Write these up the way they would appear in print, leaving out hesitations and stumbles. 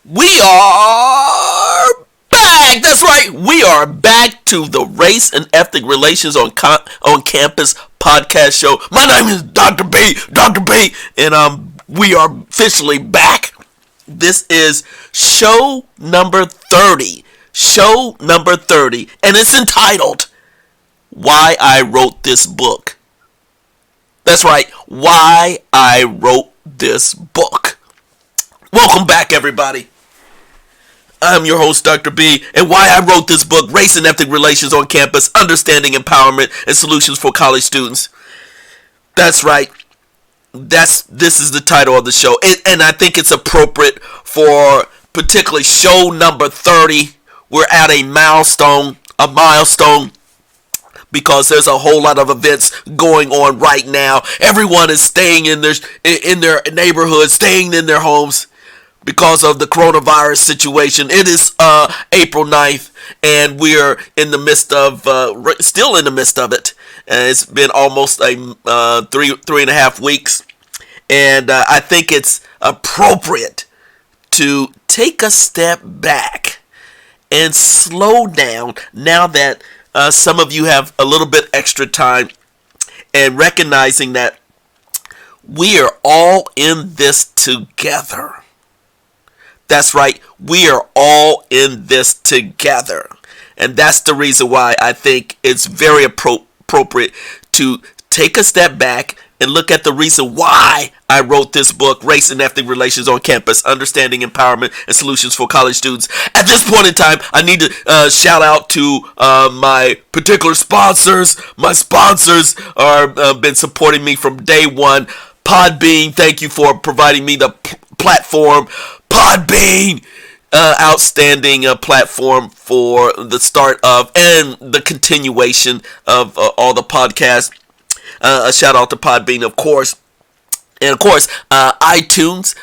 We are back. That's right. We are back to the Race and Ethnic Relations on Campus podcast show. My name is Dr. B, and we are officially back. This is show number 30. And it's entitled Why I Wrote This Book. That's right. Why I Wrote This Book. Welcome back, everybody. I'm your host, Dr. B, and why I wrote this book, Race and Ethnic Relations on Campus, Understanding Empowerment and Solutions for College Students. That's right. This is the title of the show, and I think it's appropriate for particularly show number 30. We're at a milestone, because there's a whole lot of events going on right now. Everyone is staying in their neighborhoods, staying in their homes because of the coronavirus situation. It is April 9th, and we're in the midst of, still in the midst of it. It's been almost three and a half weeks, and I think it's appropriate to take a step back and slow down now that some of you have a little bit extra time, and recognizing that we are all in this together. That's right, we are all in this together. And that's the reason why I think it's very appropriate to take a step back and look at the reason why I wrote this book, Race and Ethnic Relations on Campus, Understanding Empowerment and Solutions for College Students. At this point in time, I need to shout out to my particular sponsors. My sponsors are been supporting me from day one. Podbean, thank you for providing me the platform. Podbean, outstanding platform for the start of and the continuation of all the podcasts. A shout out to Podbean, of course. And of course, iTunes,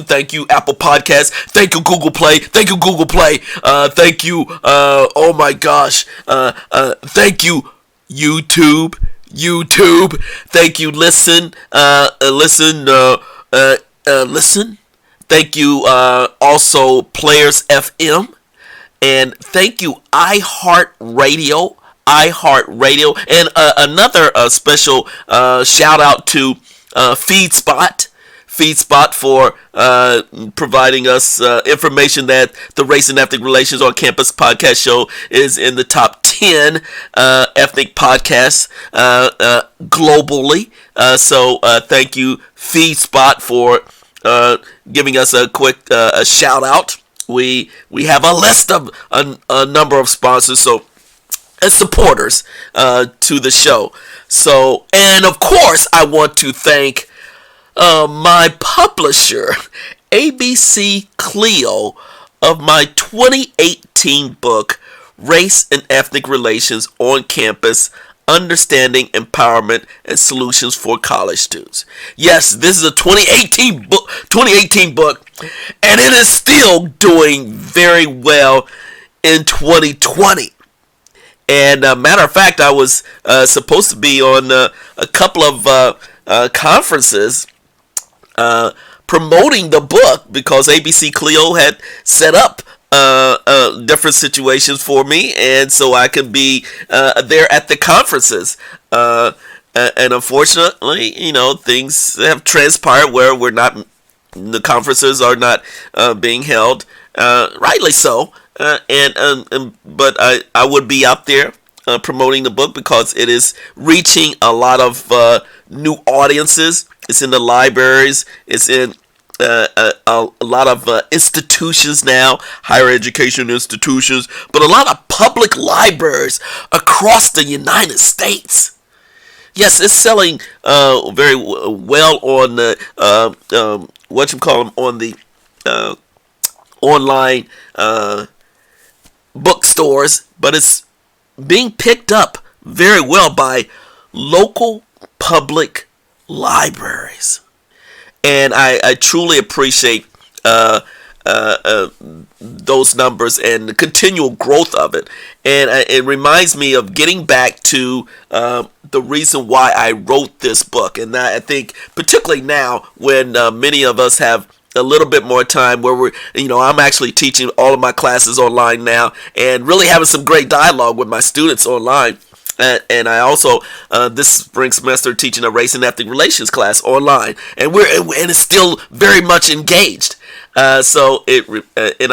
thank you, Apple Podcasts, thank you, Google Play, thank you, oh my gosh, thank you, YouTube, thank you, Listen, thank you, also Players FM, and thank you, iHeartRadio, and another special shout out to FeedSpot for providing us information that the Race and Ethnic Relations on Campus podcast show is in the top 10 ethnic podcasts globally. So thank you, FeedSpot, for giving us a quick shout out. We have a list of a number of sponsors, so and supporters to the show. So, and of course, I want to thank my publisher, ABC Clio, of my 2018 book, Race and Ethnic Relations on Campus, Understanding Empowerment and Solutions for College Students. Yes, this is a 2018 book, and it is still doing very well in 2020. And matter of fact, I was supposed to be on a couple of conferences promoting the book, because ABC Clio had set up different situations for me, and so I could be there at the conferences. And unfortunately, things have transpired where the conferences are not being held, rightly so. But I would be out there promoting the book, because it is reaching a lot of new audiences. It's in the libraries. It's in a lot of institutions now, higher education institutions, but a lot of public libraries across the United States. Yes, it's selling very well on the on the online bookstores, but it's being picked up very well by local public libraries, and I truly appreciate those numbers and the continual growth of it. And it reminds me of getting back to the reason why I wrote this book. And I think particularly now, when many of us have a little bit more time where I'm actually teaching all of my classes online now and really having some great dialogue with my students online. And I also this spring semester teaching a race and ethnic relations class online, and it's still very much engaged. And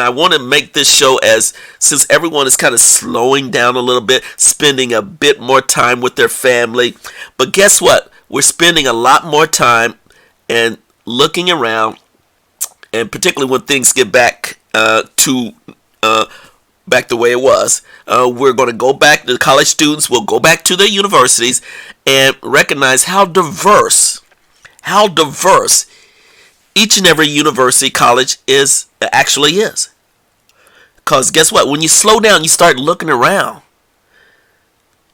I want to make this show since everyone is kind of slowing down a little bit, spending a bit more time with their family. But guess what? We're spending a lot more time and looking around, and particularly when things get back to back the way it was. We're going to go back. The college students will go back to their universities and recognize how diverse each and every university, college actually is. Because guess what? When you slow down, you start looking around.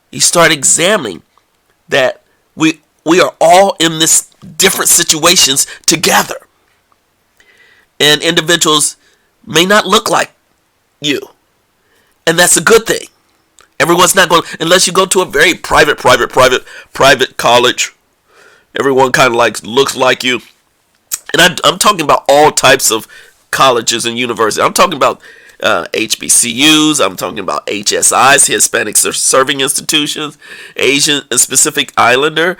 You start examining that we are all in this different situations together. And individuals may not look like you. And that's a good thing. Everyone's not going, unless you go to a very private college. Everyone kind of looks like you. And I'm talking about all types of colleges and universities. I'm talking about HBCUs. I'm talking about HSIs, Hispanic Serving Institutions, Asian and Pacific Islander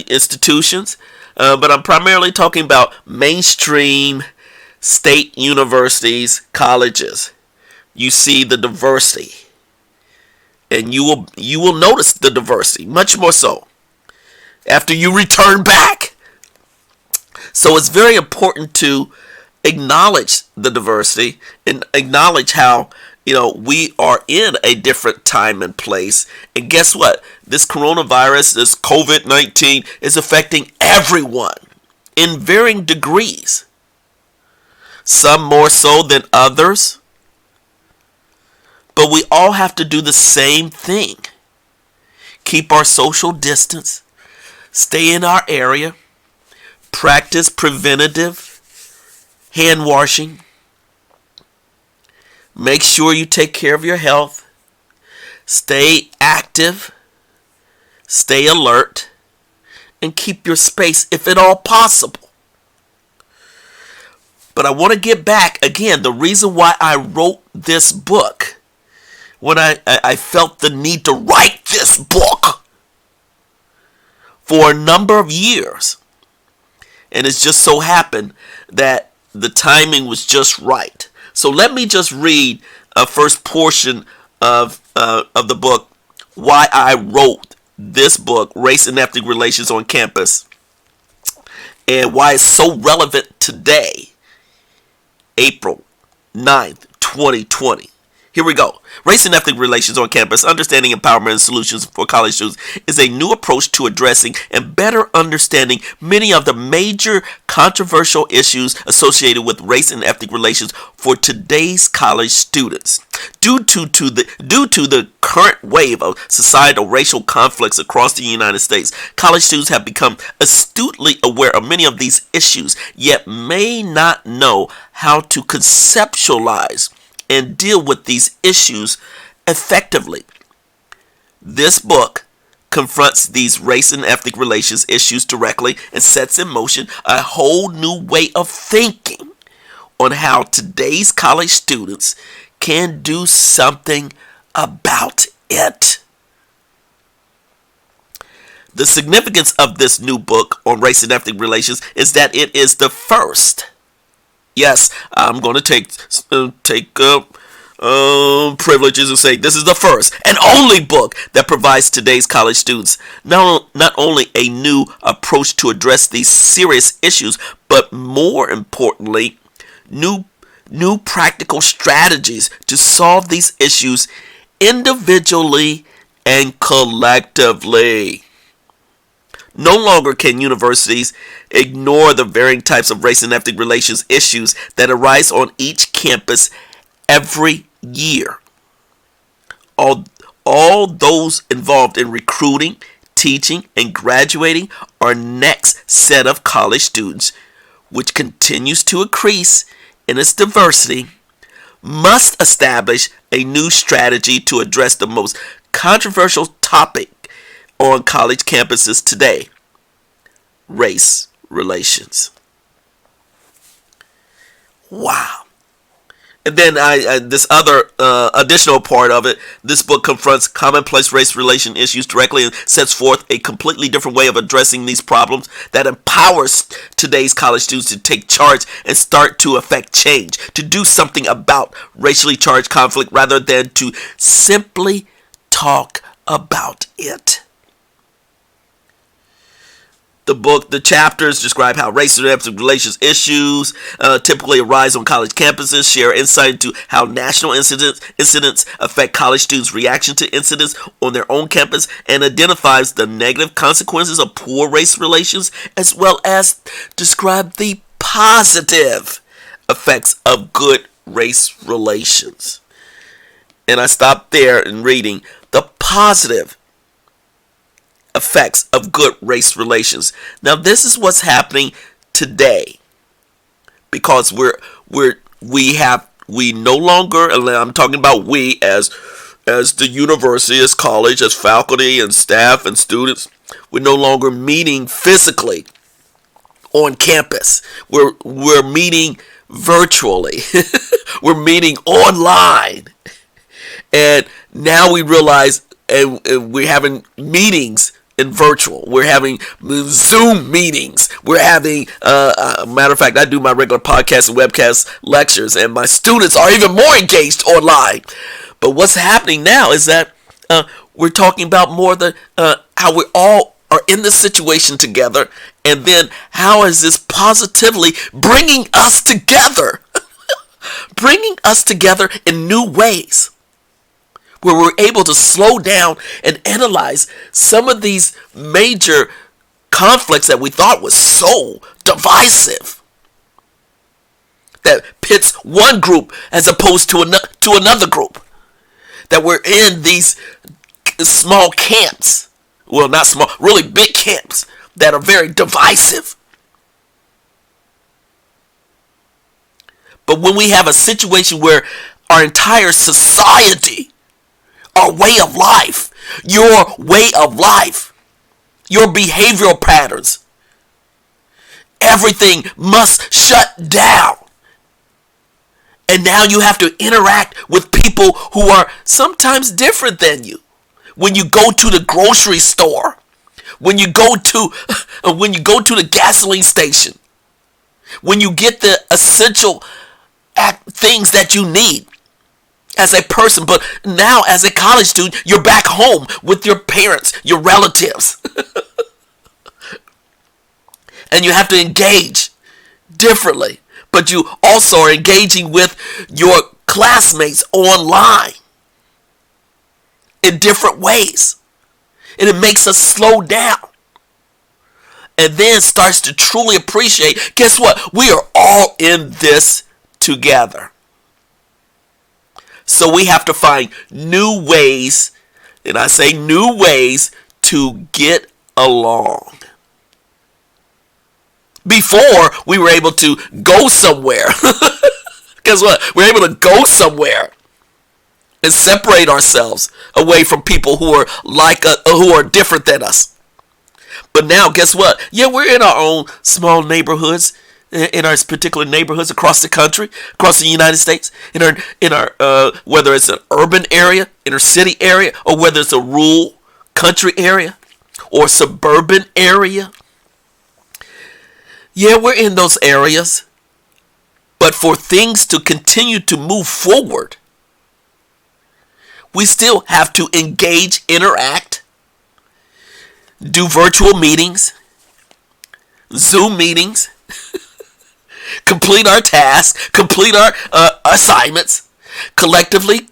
institutions. But I'm primarily talking about mainstream state universities, colleges. You see the diversity, and you will notice the diversity much more so after you return back. So it's very important to acknowledge the diversity and acknowledge how we are in a different time and place. And guess what? This coronavirus, this COVID-19, is affecting everyone in varying degrees. Some more so than others. But we all have to do the same thing. Keep our social distance. Stay in our area. Practice preventative hand washing. Make sure you take care of your health. Stay active. Stay alert. And keep your space if at all possible. But I want to get back again. The reason why I wrote this book, when I felt the need to write this book for a number of years. And it's just so happened that the timing was just right. So let me just read a first portion of the book, why I wrote this book, Race and Ethnic Relations on Campus, and why it's so relevant today, April 9th, 2020. Here we go. Race and Ethnic Relations on Campus, Understanding Empowerment and Solutions for College Students is a new approach to addressing and better understanding many of the major controversial issues associated with race and ethnic relations for today's college students. Due to the current wave of societal racial conflicts across the United States, college students have become astutely aware of many of these issues, yet may not know how to conceptualize and deal with these issues effectively. This book confronts these race and ethnic relations issues directly and sets in motion a whole new way of thinking on how today's college students can do something about it. The significance of this new book on race and ethnic relations is that it is the first. Yes, I'm going to take privileges and say this is the first and only book that provides today's college students not only a new approach to address these serious issues, but more importantly, new practical strategies to solve these issues individually and collectively. No longer can universities ignore the varying types of race and ethnic relations issues that arise on each campus every year. All those involved in recruiting, teaching, and graduating our next set of college students, which continues to increase in its diversity, must establish a new strategy to address the most controversial topic on college campuses today: race relations. Wow. And then this other additional part of it, this book confronts commonplace race relation issues directly and sets forth a completely different way of addressing these problems that empowers today's college students to take charge and start to affect change, to do something about racially charged conflict rather than to simply talk about it. The chapters describe how race and ethnic relations issues typically arise on college campuses, share insight into how national incidents affect college students' reaction to incidents on their own campus, and identifies the negative consequences of poor race relations, as well as describe the positive effects of good race relations. And I stopped there in reading the positive effects of good race relations. Now this is what's happening today, because we no longer, and I'm talking about we as the university, as college, as faculty and staff and students, we're no longer meeting physically on campus. We're meeting virtually. We're meeting online. And now we realize, and we're having meetings in virtual. We're having Zoom meetings. We're having, matter of fact, I do my regular podcast and webcast lectures, and my students are even more engaged online. But what's happening now is that we're talking about more the how we all are in this situation together, and then how is this positively bringing us together, bringing us together in new ways, where we're able to slow down and analyze some of these major conflicts that we thought was so divisive, that pits one group as opposed to another group, that we're in these small camps, well, not small, really big camps that are very divisive. But when we have a situation where our entire society, our way of life, your way of life, your behavioral patterns, everything must shut down. And now you have to interact with people who are sometimes different than you. When you go to the grocery store, when you go to the gasoline station, when you get the essential things that you need as a person, but now as a college student, you're back home with your parents, your relatives. And you have to engage differently, but you also are engaging with your classmates online in different ways. And it makes us slow down. And then starts to truly appreciate, guess what? We are all in this together. So we have to find new ways, and I say new ways, to get along. Before, we were able to go somewhere. Guess what? We're able to go somewhere and separate ourselves away from people who are like us, who are different than us. But now, guess what? Yeah, we're in our own small neighborhoods, in our particular neighborhoods across the country, across the United States, in our whether it's an urban area, inner city area, or whether it's a rural country area or suburban area. Yeah, we're in those areas, but for things to continue to move forward, we still have to engage, interact, do virtual meetings, Zoom meetings, complete our tasks, complete our assignments, collectively,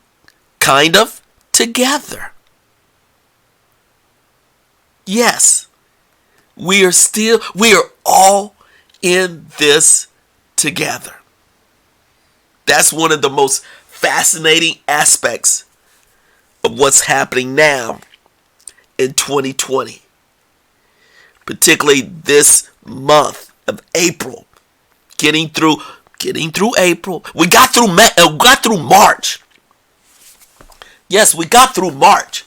kind of, together. Yes, we are all in this together. That's one of the most fascinating aspects of what's happening now in 2020. Particularly this month of April. Getting through April. We got through March. Yes, we got through March.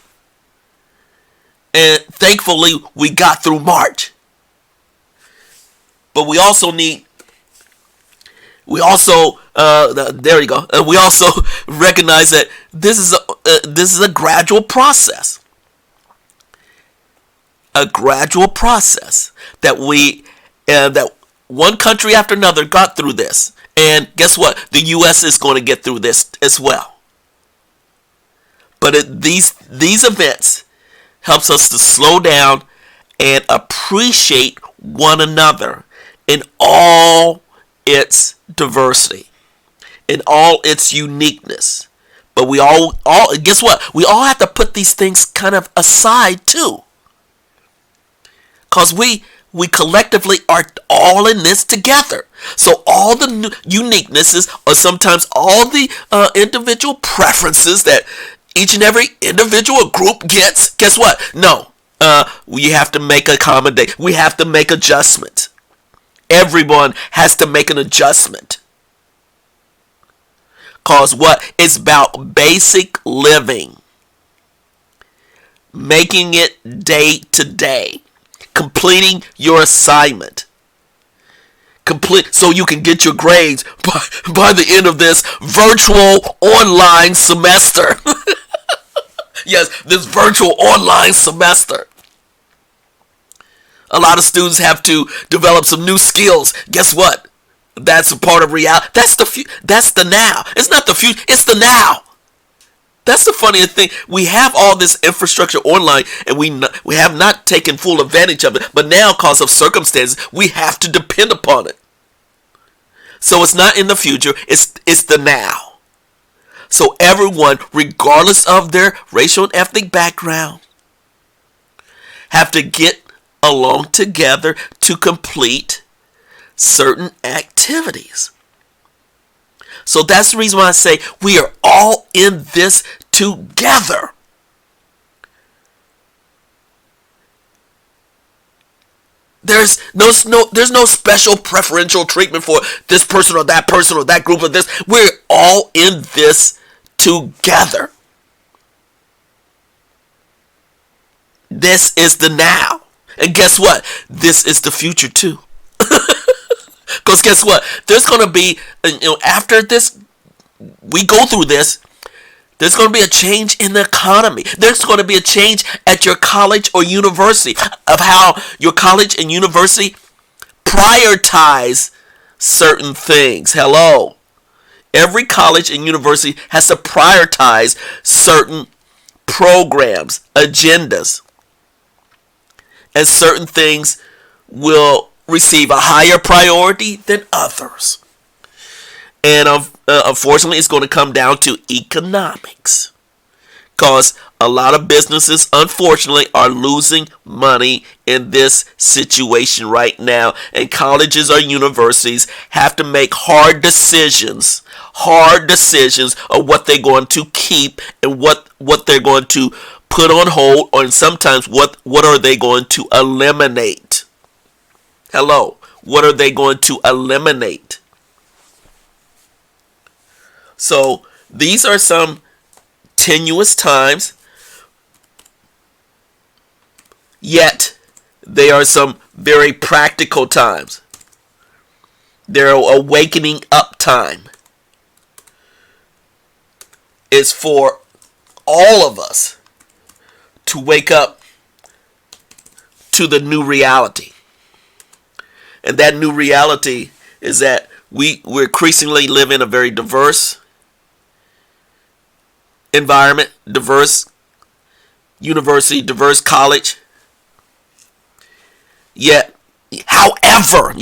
And thankfully, we got through March. But we also need We also, there you go. We also recognize that this is a gradual process. A gradual process that that one country after another got through this, and guess what? The U.S. is going to get through this as well. But these events helps us to slow down and appreciate one another in all its diversity, in all its uniqueness. But we all guess what? We all have to put these things kind of aside too. Because we collectively are all in this together. So all the uniquenesses, or sometimes all the individual preferences that each and every individual group gets, guess what? No, we have to make accommodate. We have to make adjustments. Everyone has to make an adjustment. Because what? It's about basic living. Making it day to day. Completing your assignment. So you can get your grades by the end of this virtual online semester. Yes, this virtual online semester. A lot of students have to develop some new skills. Guess what? That's a part of reality. That's the now. It's not the future. It's the now. That's the funniest thing. We have all this infrastructure online, and we have not taken full advantage of it. But now, because of circumstances, we have to depend upon it. So it's not in the future. It's the now. So everyone, regardless of their racial and ethnic background, have to get along together to complete certain activities. So that's the reason why I say we are all in this together. There's no special preferential treatment for this person or that group of this. We're all in this together. This is the now. And guess what? This is the future too. Because guess what? There's going to be, after this, we go through this, there's going to be a change in the economy. There's going to be a change at your college or university of how your college and university prioritize certain things. Hello. Every college and university has to prioritize certain programs, agendas. And certain things will receive a higher priority than others. And unfortunately, it's going to come down to economics. Because a lot of businesses, unfortunately, are losing money in this situation right now. And colleges or universities have to make hard decisions of what they're going to keep and what they're going to put on hold, or sometimes what are they going to eliminate? Hello, what are they going to eliminate? So these are some tenuous times, yet they are some very practical times. They're awakening up time. It's for all of us to wake up to the new reality. And that new reality is that we increasingly live in a very diverse environment, diverse university, diverse college. Yet, however,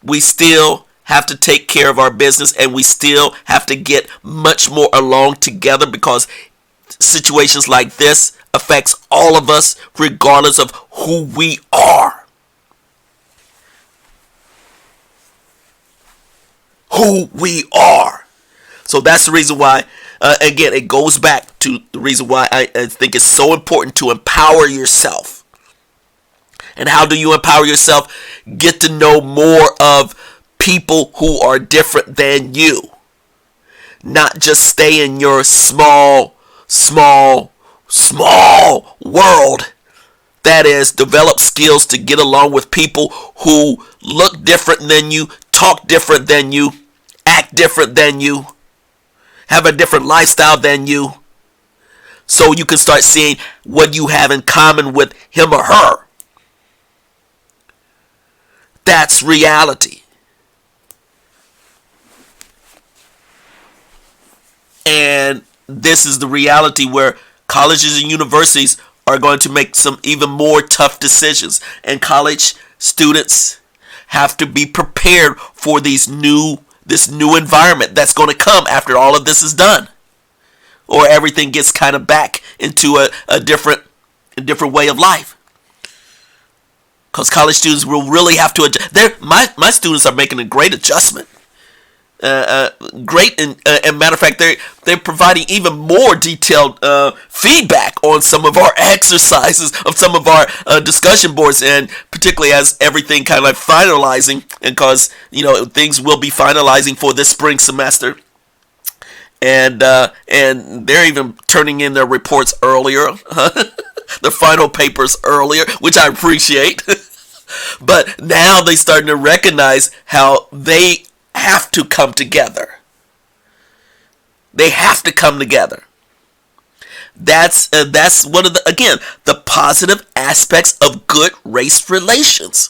we still have to take care of our business, and we still have to get much more along together, because situations like this affects all of us regardless of who we are. Who we are. So that's the reason why, again, it goes back to the reason why I think it's so important to empower yourself. And how do you empower yourself? Get to know more of people who are different than you. Not just stay in your small world. That is, develop skills to get along with people who look different than you, talk different than you, act different than you, have a different lifestyle than you, so you can start seeing what you have in common with him or her. That's reality. And this is the reality where colleges and universities are going to make some even more tough decisions. And college students have to be prepared for this new environment that's going to come after all of this is done. Or everything gets kind of back into a different way of life. Because college students will really have to adjust. My students are making a great adjustment. Great, and matter of fact, they're providing even more detailed feedback on some of our exercises, of some of our discussion boards, and particularly as everything kind of like finalizing, and because things will be finalizing for this spring semester, and they're even turning in their reports earlier, the final papers earlier, which I appreciate. But now they're starting to recognize how they have to come together. They have to come together. That's one of the positive aspects of good race relations.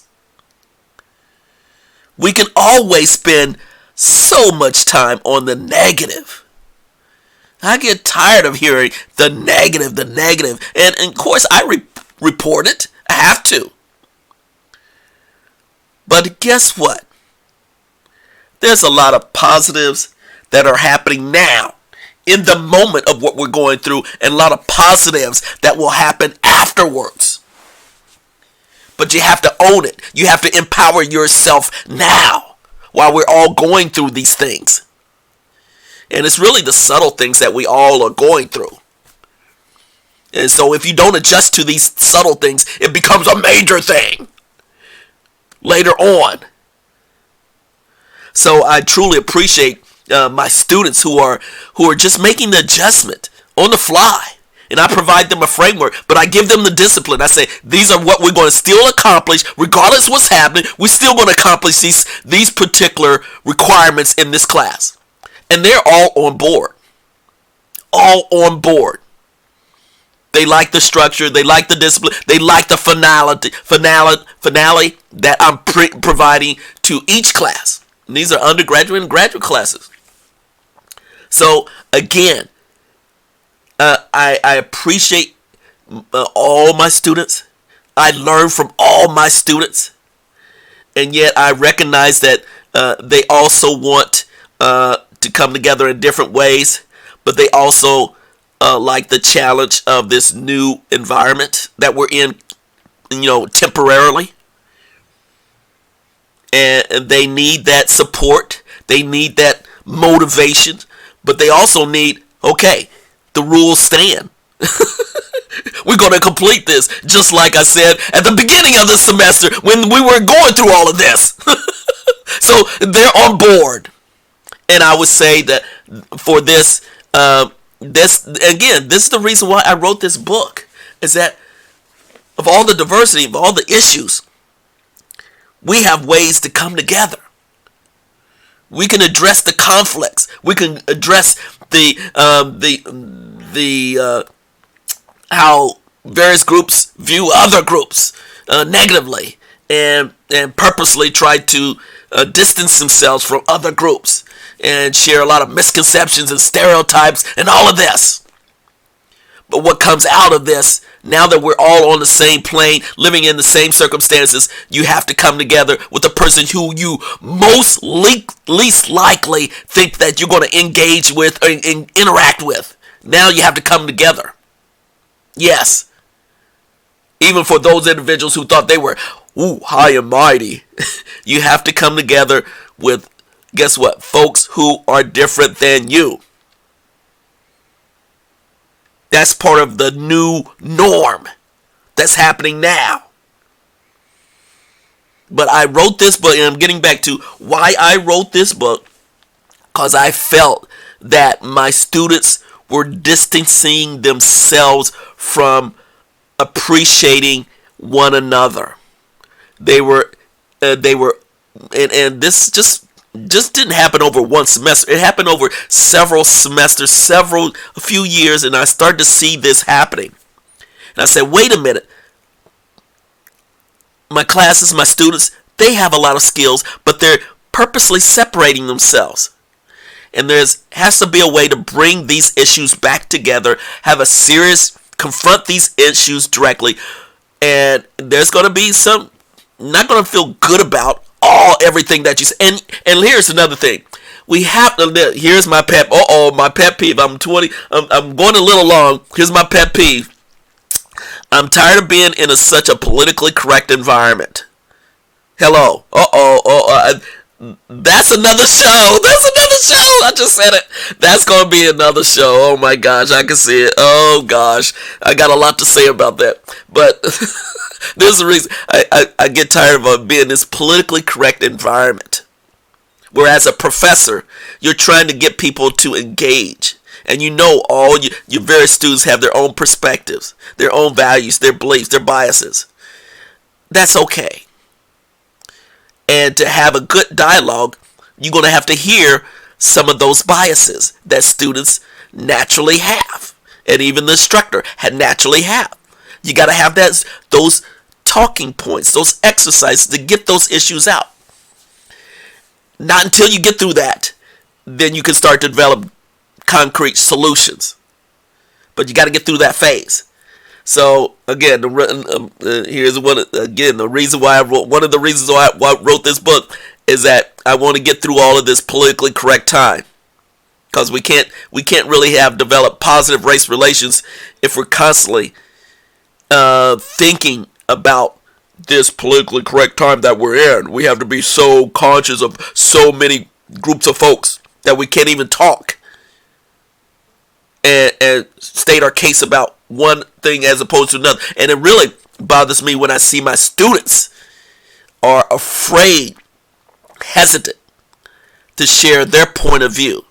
We can always spend so much time on the negative. I get tired of hearing the negative, and of course I report it. I have to. But guess what? There's a lot of positives that are happening now in the moment of what we're going through, and a lot of positives that will happen afterwards. But you have to own it. You have to empower yourself now while we're all going through these things. And it's really the subtle things that we all are going through. And so if you don't adjust to these subtle things, it becomes a major thing later on. So I truly appreciate my students who are just making the adjustment on the fly. And I provide them a framework, but I give them the discipline. I say, these are what we're going to still accomplish, regardless of what's happening. We're still going to accomplish these particular requirements in this class. And they're all on board. All on board. They like the structure. They like the discipline. They like the finale that I'm providing to each class. And these are undergraduate and graduate classes. So again, I appreciate all my students. I learn from all my students. And yet I recognize that they also want to come together in different ways. But they also like the challenge of this new environment that we're in, temporarily. And they need that support. They need that motivation. But they also need, okay, the rules stand. We're going to complete this, just like I said at the beginning of the semester when we were going through all of this. So they're on board. And I would say that for this is the reason why I wrote this book, is that of all the diversity, of all the issues, we have ways to come together. We can address the conflicts. We can address the how various groups view other groups negatively, and purposely try to distance themselves from other groups and share a lot of misconceptions and stereotypes and all of this. But what comes out of this, now that we're all on the same plane, living in the same circumstances, you have to come together with the person who you least likely think that you're going to engage with or interact with. Now you have to come together. Yes. Even for those individuals who thought they were high and mighty, you have to come together with, guess what, folks who are different than you. That's part of the new norm that's happening now. But I wrote this book, and I'm getting back to why I wrote this book, because I felt that my students were distancing themselves from appreciating one another. They were and this just didn't happen over one semester. It happened over several semesters, a few years, and I started to see this happening. And I said, wait a minute. My classes, my students, they have a lot of skills, but they're purposely separating themselves. And has to be a way to bring these issues back together, have a serious, confront these issues directly, and there's going to be some, not going to feel good about everything that you say. And here's another thing. We have to, here's my my pet peeve. I'm going a little long. Here's my pet peeve. I'm tired of being in such a politically correct environment. Hello. That's another show. I just said it. That's going to be another show. Oh my gosh, I can see it. Oh gosh, I got a lot to say about that. But there's a reason I get tired of being in this politically correct environment. Whereas a professor, you're trying to get people to engage. And all your various students have their own perspectives, their own values, their beliefs, their biases. That's okay. And to have a good dialogue, you're going to have to hear some of those biases that students naturally have. And even the instructor naturally have. You got to have those talking points, those exercises to get those issues out. Not until you get through that, then you can start to develop concrete solutions. But you got to get through that phase. So again, here's one the reason why one of the reasons why I wrote this book is that I want to get through all of this politically correct time, because we can't really develop positive race relations if we're constantly thinking about this politically correct time that we're in. We have to be so conscious of so many groups of folks that we can't even talk and state our case about one thing as opposed to another. And it really bothers me when I see my students are afraid, hesitant to share their point of view,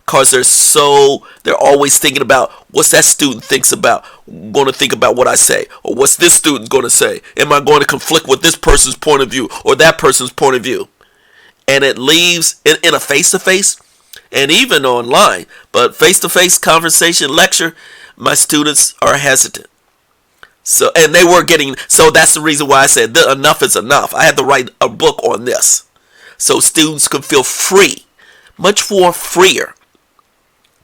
because they're always thinking about what's that student going to think about what I say, or what's this student going to say. Am I going to conflict with this person's point of view or that person's point of view? And it leaves in a face-to-face and even online, but face-to-face conversation lecture, my students are hesitant. So that's the reason why I said enough is enough. I had to write a book on this so students could feel free, much more freer,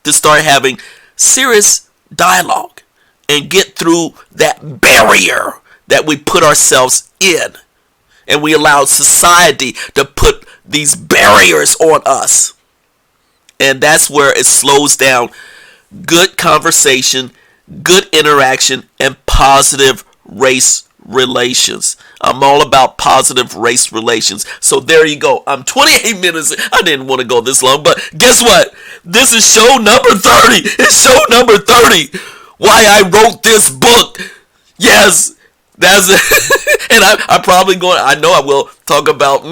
to start having serious dialogue and get through that barrier that we put ourselves in. And we allow society to put these barriers on us. And that's where it slows down good conversation, good interaction, and positive race relations. I'm all about positive race relations. So there you go. I'm 28 minutes. I didn't want to go this long, but guess what? This is show number 30. It's show number 30. Why I wrote this book. Yes. That's it. And I'm probably I know I will talk about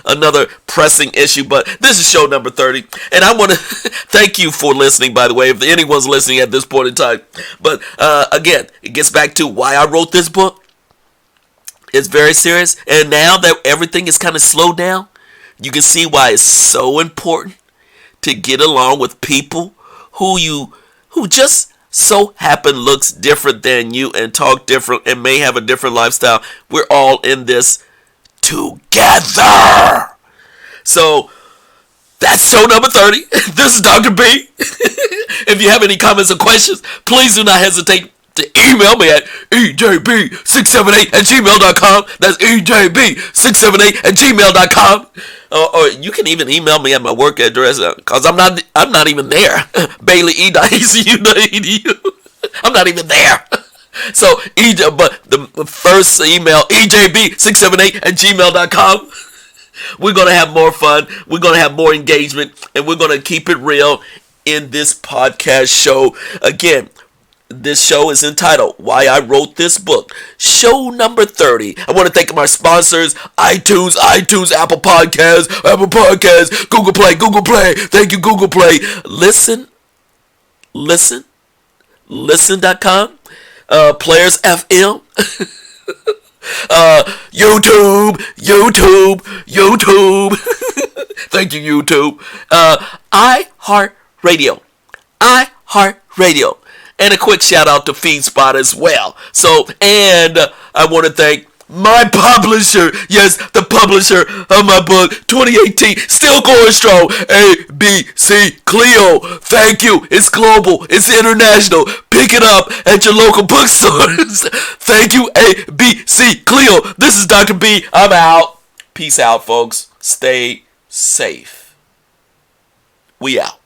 another pressing issue, but this is show number 30. And I want to thank you for listening, by the way, if anyone's listening at this point in time. But again, it gets back to why I wrote this book. It's very serious. And now that everything is kind of slowed down, you can see why it's so important to get along with people who just so happen looks different than you and talk different and may have a different lifestyle. We're all in this together. So that's show number 30. This is Dr. B. If you have any comments or questions, please do not hesitate to email me at ejb678@gmail.com. That's ejb678@gmail.com. Or you can even email me at my work address, because I'm not even there. BaileyE.ecu.edu. I'm not even there. So but the first email, ejb678@gmail.com. We're gonna have more fun. We're gonna have more engagement, and we're gonna keep it real in this podcast show. Again, this show is entitled Why I Wrote This Book, show number 30. I want to thank my sponsors, iTunes, Apple Podcasts, Google Play. Thank you, Google Play. Listen.com, Players FM. YouTube. Thank you, YouTube. iHeartRadio. iHeartRadio. And a quick shout out to FeedSpot as well. So, and I want to thank my publisher, yes, the publisher of my book, 2018, still going strong, ABC Cleo. Thank you. It's global. It's international. Pick it up at your local bookstores. Thank you, ABC Cleo. This is Dr. B. I'm out. Peace out, folks. Stay safe. We out.